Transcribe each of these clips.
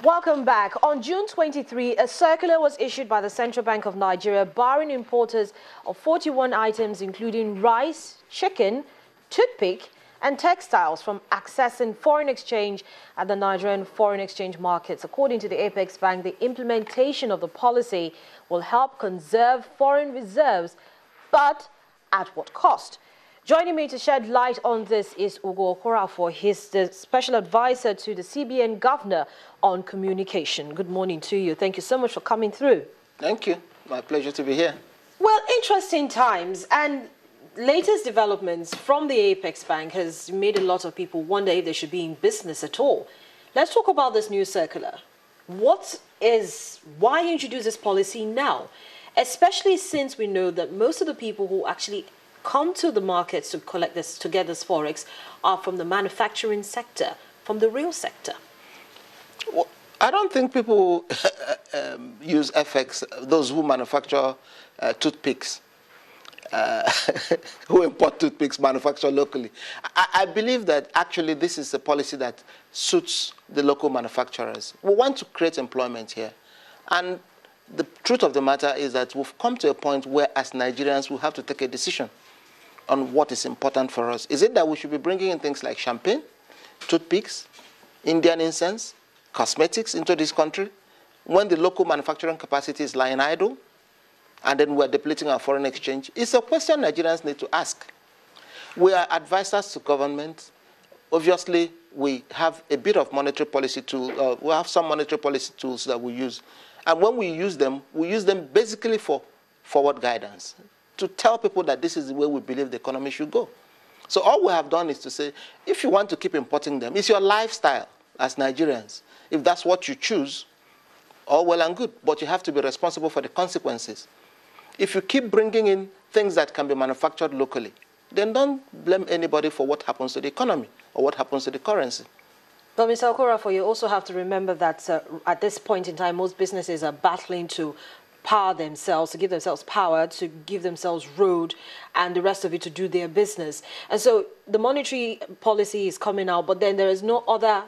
Welcome back. On June 23, a circular was issued by the Central Bank of Nigeria barring importers of 41 items including rice, chicken, toothpick and textiles from accessing foreign exchange at the Nigerian foreign exchange markets. According to the Apex Bank, the implementation of the policy will help conserve foreign reserves, but at what cost? Joining me to shed light on this is Ugo Okorafor. He's the special advisor to the CBN governor on communication. Good morning to you. Thank you so much for coming through. Thank you. My pleasure to be here. Well, interesting times, and latest developments from the Apex Bank has made a lot of people wonder if they should be in business at all. Let's talk about this new circular. Why introduce this policy now? Especially since we know that most of the people who actually come to the markets to collect this, to get this forex, are from the manufacturing sector, from the real sector. Well, I don't think people use FX, those who manufacture toothpicks, who import toothpicks, manufacture locally. I believe that actually this is a policy that suits the local manufacturers. We want to create employment here. And the truth of the matter is that we've come to a point where, as Nigerians, we have to take a decision on what is important for us. Is it that we should be bringing in things like champagne, toothpicks, Indian incense, cosmetics into this country when the local manufacturing capacity is lying idle and then we're depleting our foreign exchange? It's a question Nigerians need to ask. We are advisors to government. Obviously, we have a bit of monetary policy tool. We have some monetary policy tools that we use. And when we use them basically for forward guidance, to tell people that this is the way we believe the economy should go. So all we have done is to say, if you want to keep importing them, it's your lifestyle as Nigerians. If that's what you choose, all well and good, but you have to be responsible for the consequences. If you keep bringing in things that can be manufactured locally, then don't blame anybody for what happens to the economy or what happens to the currency. But Mr. Okorafor, you also have to remember that at this point in time, most businesses are battling to power themselves, to give themselves power, to give themselves road, and the rest of it to do their business. And so the monetary policy is coming out, but then there is no other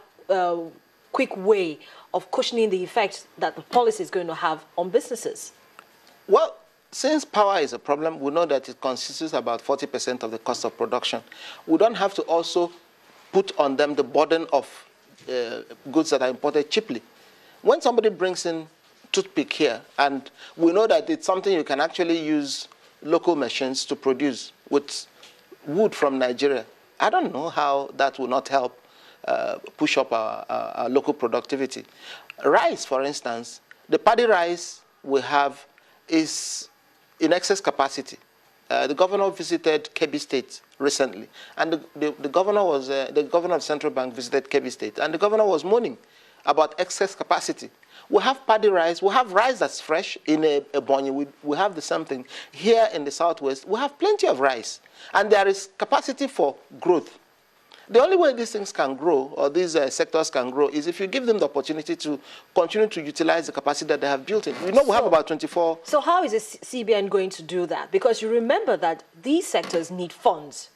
quick way of cushioning the effect that the policy is going to have on businesses. Well, since power is a problem, we know that it constitutes about 40% of the cost of production. We don't have to also put on them the burden of goods that are imported cheaply. When somebody brings in toothpick here, and we know that it's something you can actually use local machines to produce with wood from Nigeria, I don't know how that will not help push up our local productivity. Rice, for instance, the paddy rice we have is in excess capacity. The governor visited Kebbi State recently, and the governor of Central Bank visited Kebbi State, and the governor was moaning about excess capacity. We have paddy rice. We have rice that's fresh in a bonny. We have the same thing. Here in the southwest, we have plenty of rice. And there is capacity for growth. The only way these things can grow, or these sectors can grow, is if you give them the opportunity to continue to utilize the capacity that they have built in. We know we have about 24. So how is the CBN going to do that? Because you remember that these sectors need funds.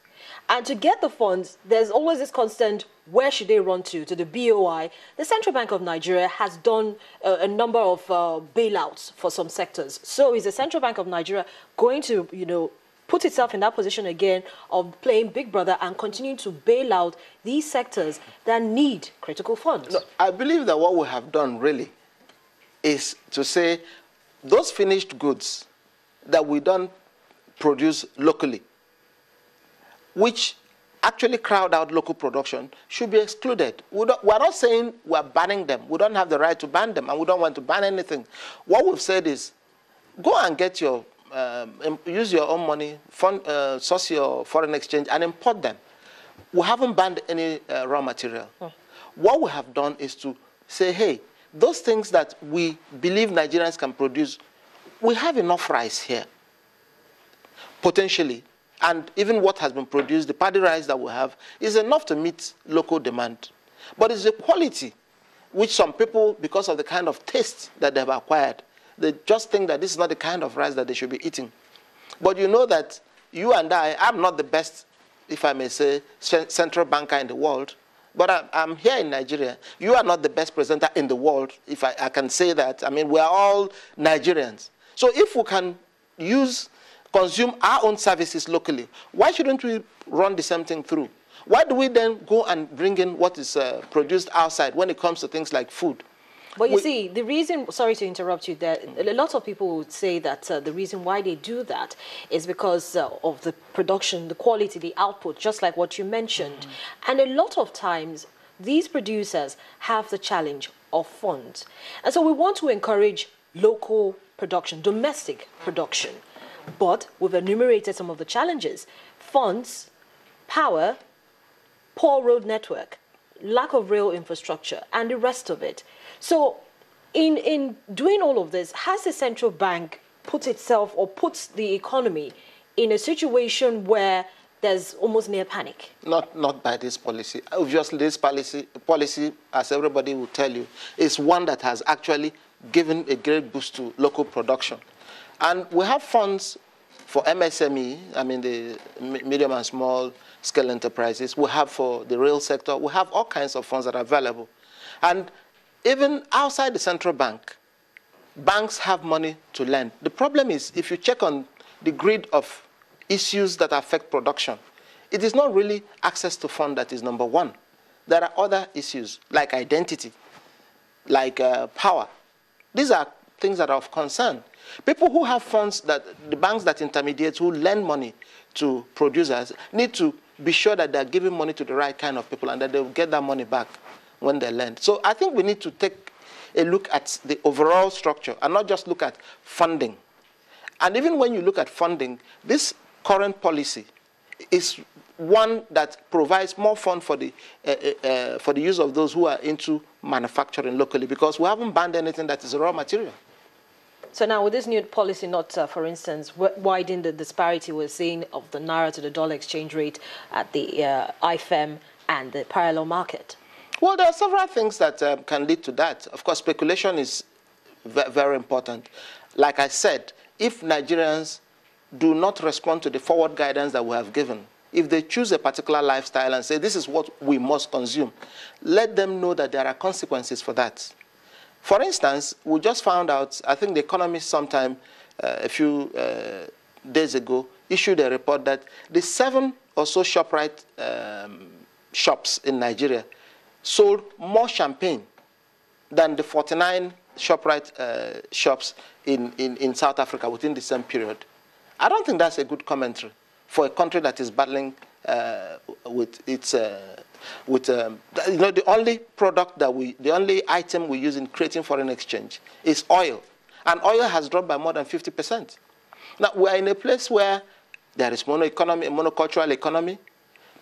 And to get the funds, there's always this constant, where should they run to the BOI? The Central Bank of Nigeria has done a number of bailouts for some sectors. So is the Central Bank of Nigeria going to, put itself in that position again of playing big brother and continue to bail out these sectors that need critical funds? No, I believe that what we have done really is to say those finished goods that we don't produce locally, which actually crowd out local production, should be excluded. We're not saying we're banning them. We don't have the right to ban them, and we don't want to ban anything. What we've said is, go and get your, use your own money, source your foreign exchange, and import them. We haven't banned any raw material. What we have done is to say, hey, those things that we believe Nigerians can produce, we have enough rice here, potentially. And even what has been produced, the paddy rice that we have, is enough to meet local demand. But it's the quality, which some people, because of the kind of taste that they've acquired, they just think that this is not the kind of rice that they should be eating. But you know that you and I'm not the best, if I may say, central banker in the world. But I'm here in Nigeria. You are not the best presenter in the world, if I can say that. I mean, we are all Nigerians. So if we can consume our own services locally, why shouldn't we run the same thing through? Why do we then go and bring in what is produced outside when it comes to things like food? But you see, the reason, sorry to interrupt you there, a lot of people would say that the reason why they do that is because of the production, the quality, the output, just like what you mentioned. And a lot of times, these producers have the challenge of funds. And so we want to encourage local production, domestic production. But we've enumerated some of the challenges: funds, power, poor road network, lack of rail infrastructure, and the rest of it. So in doing all of this, has the central bank put itself or puts the economy in a situation where there's almost near panic? Not by this policy. Obviously, this policy, as everybody will tell you, is one that has actually given a great boost to local production. And we have funds for MSME, I mean the medium and small scale enterprises. We have for the rail sector. We have all kinds of funds that are available. And even outside the central bank, banks have money to lend. The problem is, if you check on the grid of issues that affect production, it is not really access to fund that is number one. There are other issues like identity, like power. These are things that are of concern. People who have funds, that the banks that intermediate, who lend money to producers, need to be sure that they're giving money to the right kind of people and that they'll get that money back when they lend. So I think we need to take a look at the overall structure and not just look at funding. And even when you look at funding, this current policy is one that provides more fund for the use of those who are into manufacturing locally, because we haven't banned anything that is a raw material. So now with this new policy not, for instance, widen the disparity we're seeing of the Naira to the dollar exchange rate at the IFM and the parallel market? Well, there are several things that can lead to that. Of course, speculation is very important. Like I said, if Nigerians do not respond to the forward guidance that we have given, if they choose a particular lifestyle and say, this is what we must consume, let them know that there are consequences for that. For instance, we just found out, I think The Economist sometime a few days ago issued a report that the 7 or so ShopRite shops in Nigeria sold more champagne than the 49 ShopRite shops in South Africa within the same period. I don't think that's a good commentary for a country that is battling with its, you know, the only product that the only item we use in creating foreign exchange is oil. And oil has dropped by more than 50%. Now, we are in a place where there is monocultural economy.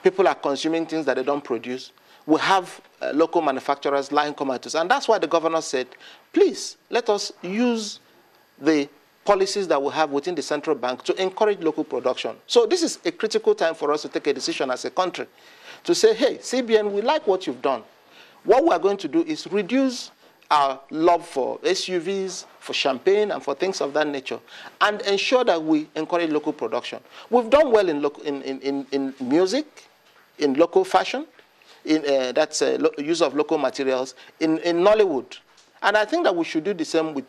People are consuming things that they don't produce. We have local manufacturers lying comatose. And that's why the governor said, please, let us use the policies that we have within the central bank to encourage local production. So this is a critical time for us to take a decision as a country to say, hey, CBN, we like what you've done. What we are going to do is reduce our love for SUVs, for champagne, and for things of that nature, and ensure that we encourage local production. We've done well in music, in local fashion, in use of local materials, in Nollywood. And I think that we should do the same with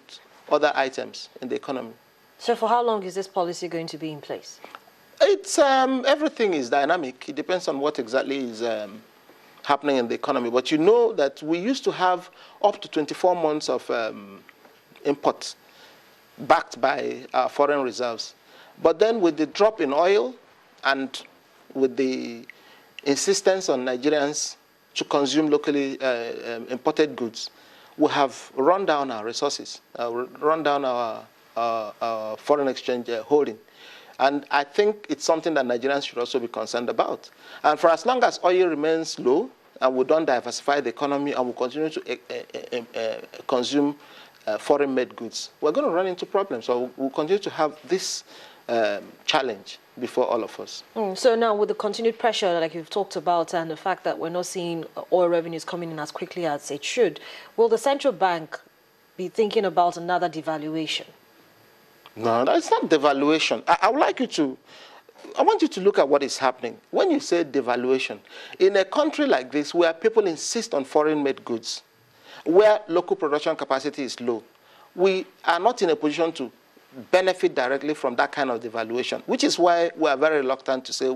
other items in the economy. So for how long is this policy going to be in place? It's everything is dynamic. It depends on what exactly is happening in the economy. But you know that we used to have up to 24 months of imports backed by our foreign reserves. But then with the drop in oil and with the insistence on Nigerians to consume locally imported goods, we have run down our resources, run down our foreign exchange holding. And I think it's something that Nigerians should also be concerned about. And for as long as oil remains low and we don't diversify the economy and we continue to consume foreign-made goods, we're going to run into problems. So we'll continue to have this challenge before all of us. So now with the continued pressure like you've talked about and the fact that we're not seeing oil revenues coming in as quickly as it should, will the central bank be thinking about another devaluation? No, that's not devaluation. I would like you to I want you to look at what is happening. When you say devaluation, in a country like this where people insist on foreign-made goods, where local production capacity is low, we are not in a position to benefit directly from that kind of devaluation, which is why we are very reluctant to say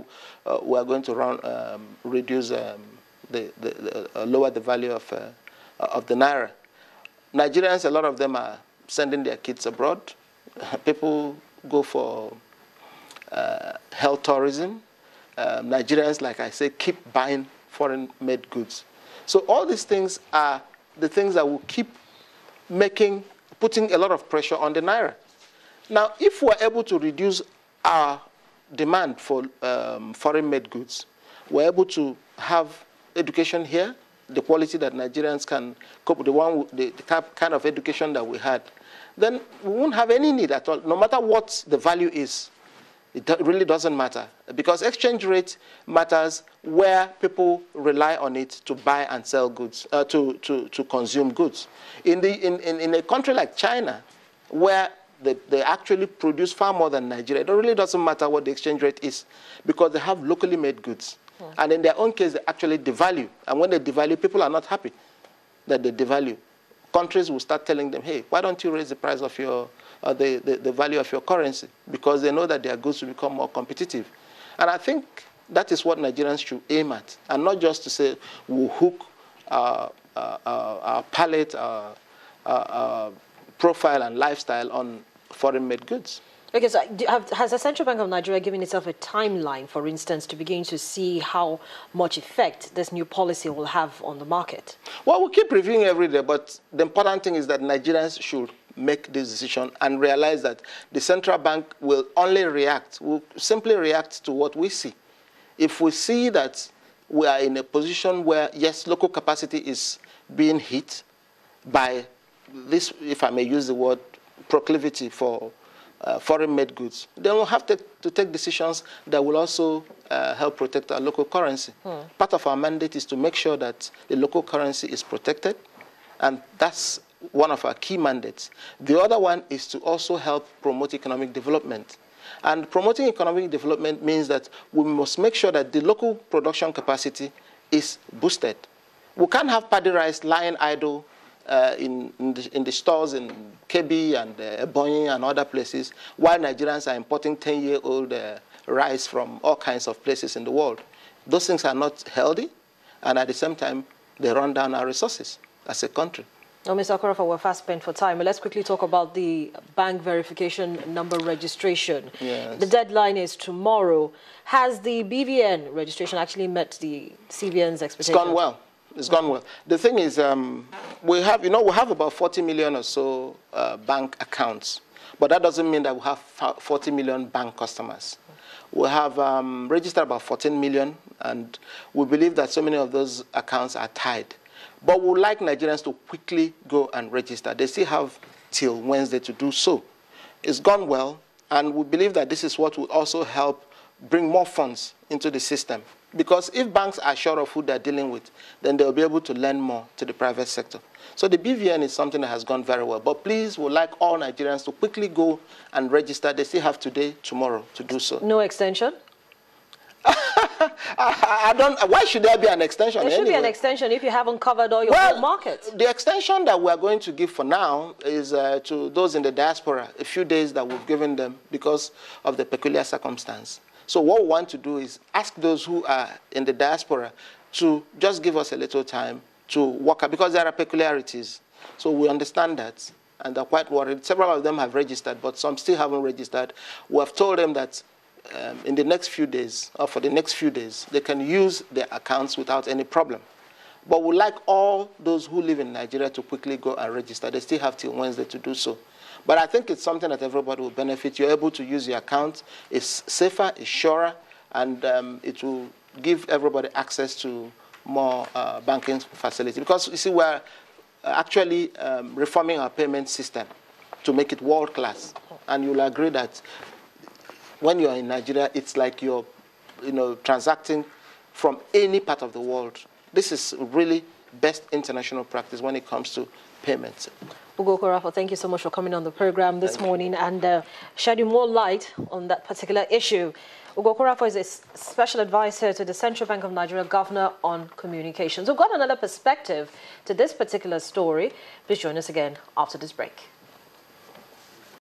we are going to reduce lower the value of the naira. Nigerians, a lot of them are sending their kids abroad. People go for health tourism. Nigerians, like I say, keep buying foreign-made goods. So all these things are the things that will keep putting a lot of pressure on the naira. Now, if we're able to reduce our demand for foreign-made goods, we're able to have education here, the quality that Nigerians can cope with, the kind of education that we had, then we won't have any need at all, no matter what the value is. It really doesn't matter, because exchange rate matters where people rely on it to buy and sell goods, to consume goods. In a country like China, where they actually produce far more than Nigeria, it really doesn't matter what the exchange rate is, because they have locally made goods. And in their own case, they actually devalue. And when they devalue, people are not happy that they devalue. Countries will start telling them, hey, why don't you raise the price of your, the value of your currency? Because they know that their goods will become more competitive. And I think that is what Nigerians should aim at, and not just to say we'll hook our palate, our profile and lifestyle on foreign-made goods. Okay, so has the Central Bank of Nigeria given itself a timeline, for instance, to begin to see how much effect this new policy will have on the market? Well, we keep reviewing every day, but the important thing is that Nigerians should make this decision and realize that the central bank will simply react to what we see. If we see that we are in a position where, yes, local capacity is being hit by this, if I may use the word, proclivity for foreign-made goods, then we'll have to take decisions that will also help protect our local currency. Part of our mandate is to make sure that the local currency is protected, and that's one of our key mandates. The other one is to also help promote economic development. And promoting economic development means that we must make sure that the local production capacity is boosted. We can't have paddy rice lying idle in the stores in KB and Ebonyi and other places, while Nigerians are importing 10-year-old rice from all kinds of places in the world. Those things are not healthy, and at the same time, they run down our resources as a country. Now, Mr. Okorofa, we're fast spent for time, but let's quickly talk about the bank verification number registration. Yes. The deadline is tomorrow. Has the BBN registration actually met the CBN's expectations? It's gone well. It's gone well. The thing is, we have about 40 million or so bank accounts, but that doesn't mean that we have 40 million bank customers. We have registered about 14 million, and we believe that so many of those accounts are tied. But we would like Nigerians to quickly go and register. They still have till Wednesday to do so. It's gone well, and we believe that this is what will also help bring more funds into the system. Because if banks are sure of who they're dealing with, then they'll be able to lend more to the private sector. So the BVN is something that has gone very well. But please, we'd like all Nigerians to quickly go and register. They still have today, tomorrow to do so. No extension? Why should there be an extension? There should be an extension if you haven't covered all your whole markets. The extension that we are going to give for now is to those in the diaspora, a few days that we've given them because of the peculiar circumstance. So what we want to do is ask those who are in the diaspora to just give us a little time to work out, because there are peculiarities. So we understand that, and they're quite worried. Several of them have registered, but some still haven't registered. We have told them that in the next few days, or for the next few days, they can use their accounts without any problem. But we'd like all those who live in Nigeria to quickly go and register. They still have till Wednesday to do so. But I think it's something that everybody will benefit. You're able to use your account. It's safer, it's surer, and it will give everybody access to more banking facility. Because, you see, we're actually reforming our payment system to make it world-class. And you'll agree that when you're in Nigeria, it's like you're transacting from any part of the world. This is really best international practice when it comes to payments. Ugo Okorafor, thank you so much for coming on the program this morning and shedding more light on that particular issue. Ugo Okorafor is a special advisor to the Central Bank of Nigeria Governor on Communications. We've got another perspective to this particular story. Please join us again after this break.